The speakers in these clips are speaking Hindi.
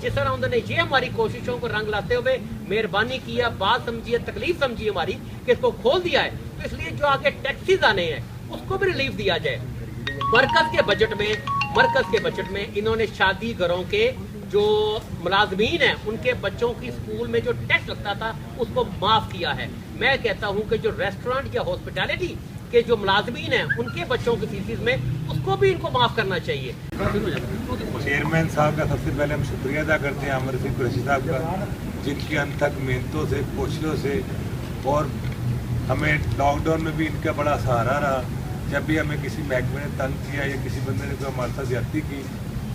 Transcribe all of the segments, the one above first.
जिस तरह उन्होंने ये हमारी कोशिशों को रंग लाते हुए मेहरबानी किया, बात समझिए, तकलीफ समझी हमारी कि इसको खोल दिया है, तो इसलिए जो आगे टैक्सीज आने हैं उसको भी रिलीफ दिया जाए। मरकज के बजट में इन्होंने शादी घरों के जो मुलाजमीन हैं उनके बच्चों की स्कूल में जो टैक्स लगता था उसको माफ किया है। मैं कहता हूं कि जो रेस्टोरेंट या हॉस्पिटैलिटी के जो मुलाजमीन हैं उनके बच्चों की फीसिस में उसको भी इनको माफ करना चाहिए। चेयरमैन साहब का सबसे पहले हम शुक्रिया अदा करते हैं आमिर रफीक कुरैशी साहब का, जिनकी अनथक मेहनतों से, कोशिशों से, और हमें लॉकडाउन में भी इनका बड़ा सहारा रहा। जब भी हमें किसी महकमे ने तंग किया या किसी बंदे ने कोई हमारे साथ ज्यादती की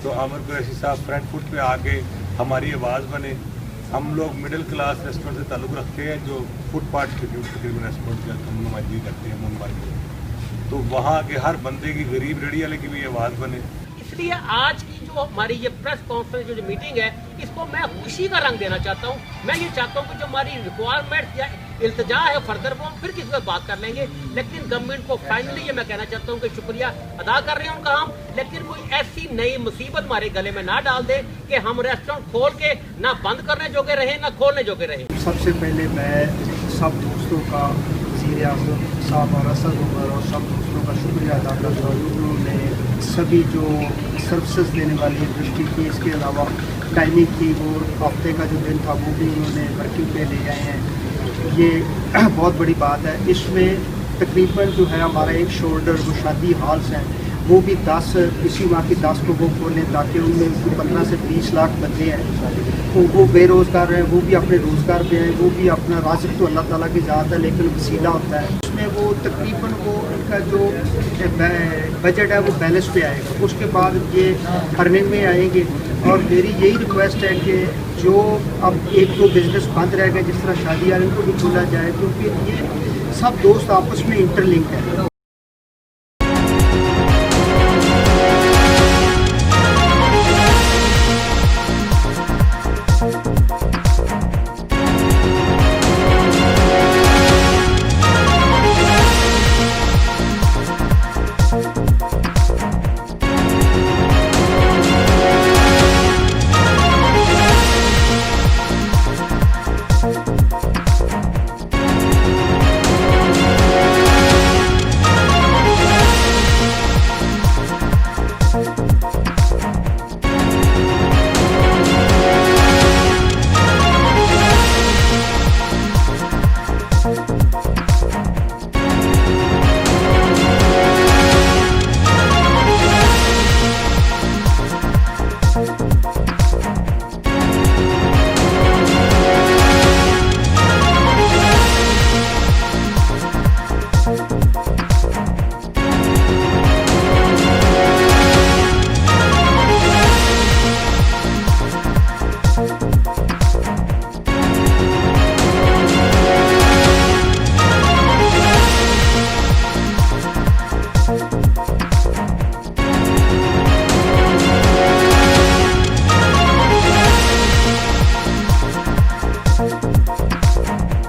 तो आमिर कुरैशी साहब फ्रंट फुट पे आके हमारी आवाज़ बने। हम लोग मिडिल क्लास रेस्टोरेंट से ताल्लुक़ रखते हैं जो फुटपाथ तकरीबन रेस्टोरेंट का हम नुमाइंदगी करते हैं मुंबई में, तो वहाँ के हर बंदे की, गरीब रेडी वाले की भी आवाज़ बने। इसलिए आज की जो हमारी ये प्रेस कॉन्फ्रेंस जो मीटिंग है इसको मैं खुशी का रंग देना चाहता हूँ। मैं ये चाहता हूँ कि जो हमारी रिक्वायरमेंट या इल्तजा है फर्दर वो हम फिर किसी वक्त बात कर लेंगे, लेकिन गवर्नमेंट को फाइनली ये मैं कहना चाहता हूँ कि शुक्रिया अदा कर रहे हैं उनका हम, लेकिन कोई ऐसी नई मुसीबत हमारे गले में ना डाल दे कि हम रेस्टोरेंट खोल के ना बंद करने जोगे रहे ना खोलने जोगे रहे। सबसे पहले मैं सब दोस्तों का, वज़ीर आज़म साहब और असद उमर और सब दोस्तों का शुक्रिया अदा करता हूँ। उन्होंने सभी जो सर्विसेज देने वाली दृष्टि की, इसके अलावा टाइमिंग की, वो हफ्ते का जो दिन था वो भी उन्होंने वर्किंग पे ले आए हैं। ये बहुत बड़ी बात है। इसमें तकरीबन जो है हमारा एक शोल्डर वो शादी हॉल्स हैं वो भी 10 इसी माह की 10 को वो खोलें ताकि उनमें 15 से 20 लाख बंदे हैं तो वो बेरोज़गार हैं, वो भी अपने रोज़गार पे हैं, वो भी अपना राज़िक तो अल्लाह ताला की ज़ात है लेकिन वसीला होता है। उसमें वो तकरीबन वो इनका जो बजट है वो बैलेंस पे आएगा, उसके बाद ये अर्निंग में आएंगे। और मेरी यही रिक्वेस्ट है कि जो अब एक दो बिज़नेस बंद रह गए जिस तरह शादी वाले को भी खोला जाए, क्योंकि ये सब दोस्त आपस में इंटरलिंक है।